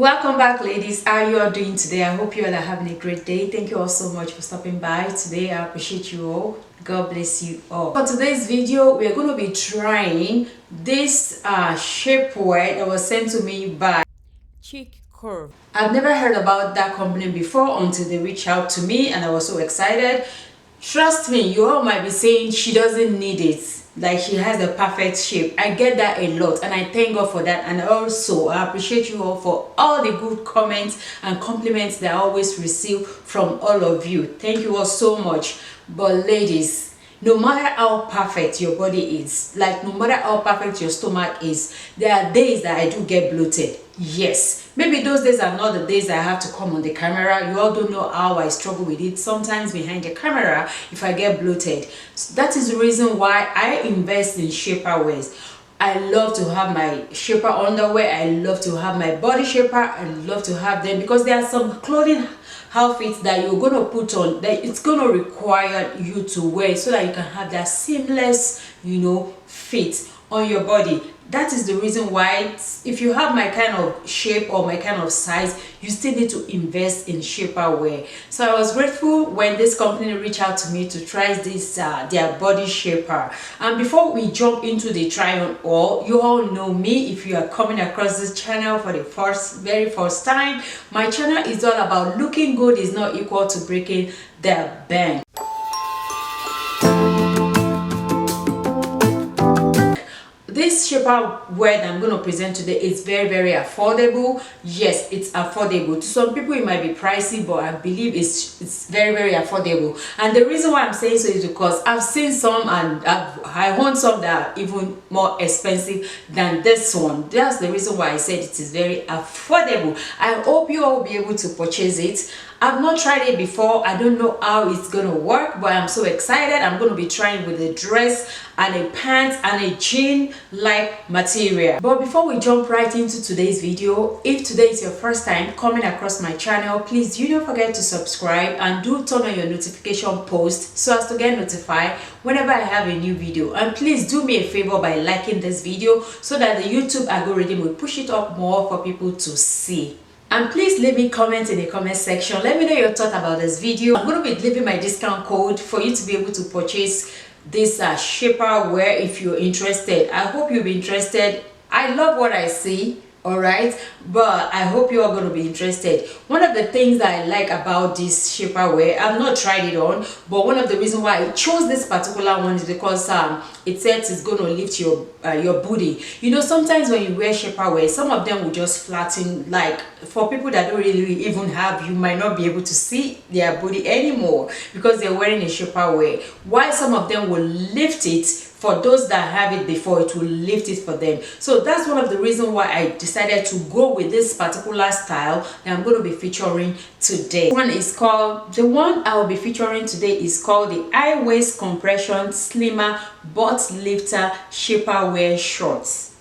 Welcome back, ladies. How you all doing today? I hope you all are having a great day. Thank you all so much for stopping by today. I appreciate you all. God bless you all. For today's video, we are going to be trying this shapewear that was sent to me by ChicCurve. I've never heard about that company before until they reached out to me, and I was so excited. Trust me, you all might be saying she doesn't need it, like she has the perfect shape. I get that a lot, and I thank God for that. And also I appreciate you all for all the good comments and compliments that I always receive from all of you. Thank you all so much. But ladies, no matter how perfect your body is, like no matter how perfect your stomach is, there are days that I do get bloated. Yes, maybe those days are not the days that I have to come on the camera. You all don't know how I struggle with it sometimes behind the camera if I get bloated. So that is the reason why I invest in shapewear. I love to have my shaper underwear. I love to have my body shaper. I love to have them because there are some clothing outfits that you're going to put on that it's going to require you to wear so that you can have that seamless, fit on your body. That is the reason why if you have my kind of shape or my kind of size, you still need to invest in shapewear. So I was grateful when this company reached out to me to try this their body shaper. And before we jump into the try on all, you all know me. If you are coming across this channel for the very first time, my channel is all about looking good is not equal to breaking the bank. This shapewear that I'm going to present today is very affordable. Yes, it's affordable. To some people it might be pricey, but I believe it's very affordable. And the reason why I'm saying so is because I've seen some and I want some that are even more expensive than this one. That's the reason why I said it is very affordable. I hope you all will be able to purchase it. I've not tried it before. I don't know how it's gonna work, but I'm so excited. I'm gonna be trying with a dress and a pants and a jean like material. But before we jump right into today's video, if today is your first time coming across my channel, please do not forget to subscribe and do turn on your notification post so as to get notified whenever I have a new video. And please do me a favor by liking this video so that the YouTube algorithm will push it up more for people to see. And please leave me comments in the comment section. Let me know your thought about this video. I'm going to be leaving my discount code for you to be able to purchase this shapewear if you're interested. I hope you'll be interested. I love what I see, alright, but I hope you are going to be interested. One of the things that I like about this shapewear, I've not tried it on, but one of the reasons why I chose this particular one is because it says it's going to lift your booty. Sometimes when you wear shapewear, some of them will just flatten. Like for people that don't really even have, you might not be able to see their booty anymore because they're wearing a shapewear. While some of them will lift it. For those that have it before, it will lift it for them. So that's one of the reasons why I decided to go with this particular style that I'm going to be featuring today. The one I will be featuring today is called the high waist compression slimmer butt lifter shapewear shorts.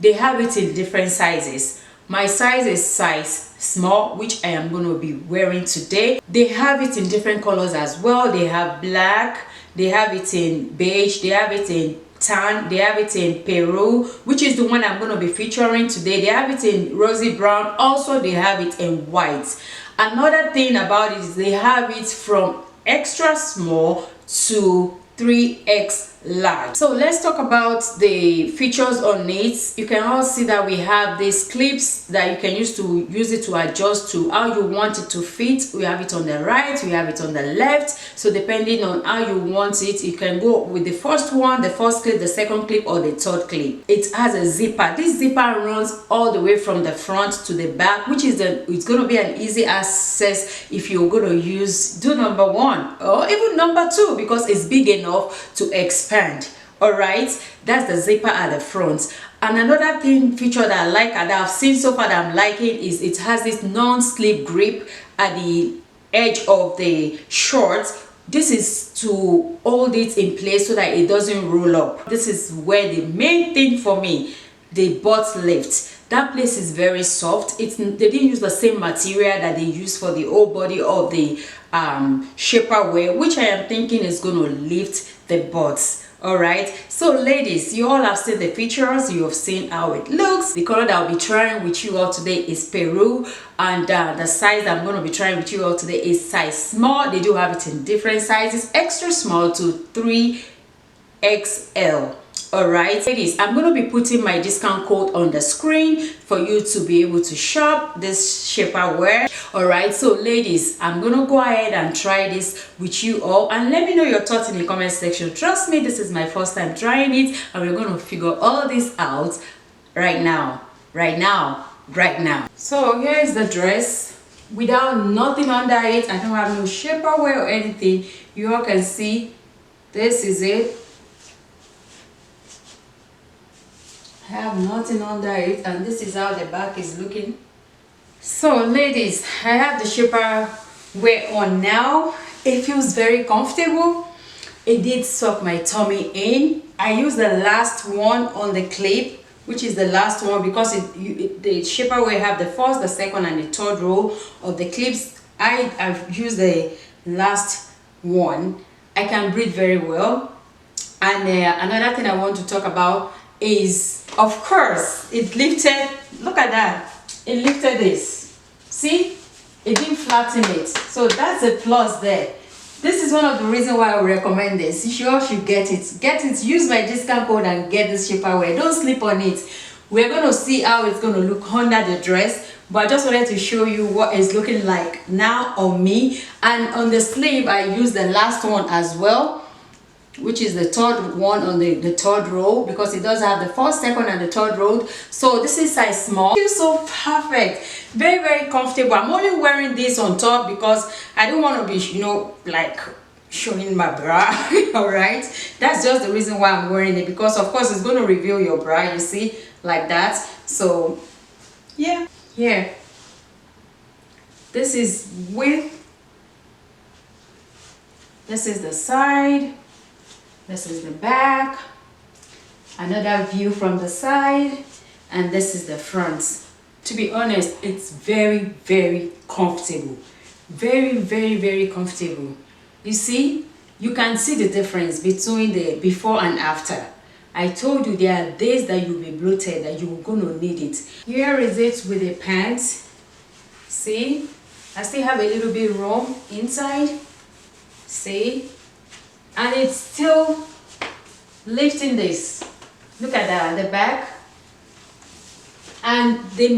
They have it in different sizes. My size is size small, which I am going to be wearing today. They have it in different colors as well. They have black, they have it in beige, they have it in tan, they have it in Peru, which is the one I'm going to be featuring today. They have it in rosy brown. Also, they have it in white. Another thing about it is they have it from extra small to 3x large. So let's talk about the features on it. You can all see that we have these clips that you can use it to adjust to how you want it to fit. We have it on the right, we have it on the left. So depending on how you want it, you can go with the first one, the first clip, the second clip, or the third clip. It has a zipper. This zipper runs all the way from the front to the back, which is it's going to be an easy access if you're going to do number one or even number two, because it's big enough to expand. All right, that's the zipper at the front. And another feature that I like and that I've seen so far that I'm liking is it has this non-slip grip at the edge of the shorts. This is to hold it in place so that it doesn't roll up. This is where the main thing for me, the butt lift. That place is very soft. They didn't use the same material that they use for the whole body of the shapewear, which I am thinking is going to lift the butts. All right, so ladies, you all have seen the pictures, you have seen how it looks. The color that I'll be trying with you all today is Peru, and the size that I'm going to be trying with you all today is size small. They do have it in different sizes, extra small to 3XL. All right, ladies, I'm going to be putting my discount code on the screen for you to be able to shop this shapewear. All right, so ladies, I'm going to go ahead and try this with you all, and let me know your thoughts in the comment section. Trust me, this is my first time trying it, and we're going to figure all this out right now. So here is the dress without nothing under it. I don't have no shapewear or anything. You all can see this is it. I have nothing under it, and this is how the back is looking. So ladies, I have the shapewear on now. It feels very comfortable. It did suck my tummy in. I used the last one on the clip, which is the last one, because the shapewear have the first, the second, and the third row of the clips. I've used the last one. I can breathe very well. And another thing I want to talk about is, of course, it lifted. Look at that, it lifted this. See, it didn't flatten it, so that's a plus there. This is one of the reasons why I would recommend this. You all should get it. Use my discount code and get this shapewear. Don't sleep on it. We're going to see how it's going to look under the dress, but I just wanted to show you what it's looking like now on me. And on the sleeve, I used the last one as well, which is the third one on the third row, because it does have the first, second, and the third row. So this is size small. It feels so perfect, very comfortable. I'm only wearing this on top because I don't want to be, you know, like showing my bra. All right, that's just the reason why I'm wearing it, because of course it's going to reveal your bra, you see, like that. So yeah, here, this is width, this is the side, this is the back, another view from the side, and this is the front. To be honest, it's very comfortable. Very comfortable. You see, you can see the difference between the before and after. I told you there are days that you'll be bloated, that you're gonna need it. Here is it with the pants. See, I still have a little bit room inside. See, and it's still lifting this. Look at that, the back. And the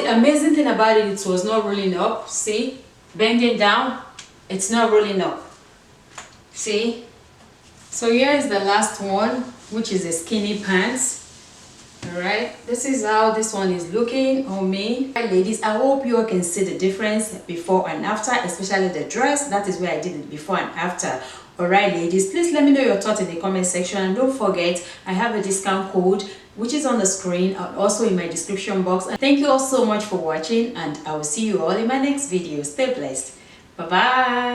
amazing thing about it, it was not rolling up. See, bending down, it's not rolling up. See, so here is the last one, which is a skinny pants. All right, this is how this one is looking on me. Hi ladies, I hope you all can see the difference before and after, especially the dress. That is where I did it before and after. All right ladies, please let me know your thoughts in the comment section, and don't forget I have a discount code which is on the screen and also in my description box. And thank you all so much for watching, and I will see you all in my next video. Stay blessed. Bye bye.